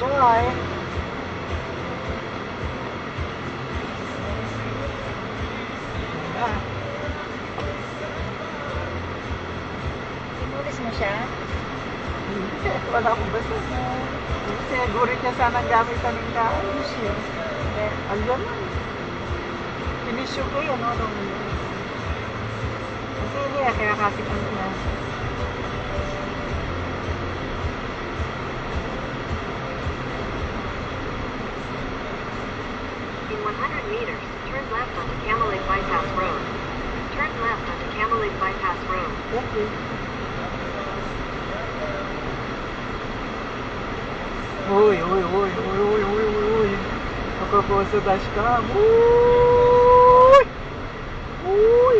Enjoy! Ah. Sinulis mo siya? Hindi, wala akong basta. Siguro niya sanang gamitan ng kaayos yun. Alam mo. Pinisyo ko yun, ano? Kasi hindi, kaya kasi kami na. In 100 meters, turn left onto Camel Lake Bypass Road. Turn left onto Camel Lake Bypass Road. Okay. Uy, uy, uy, uy, uy, uy, uy, uy. Nakaposa dash ka. Uy! Uy!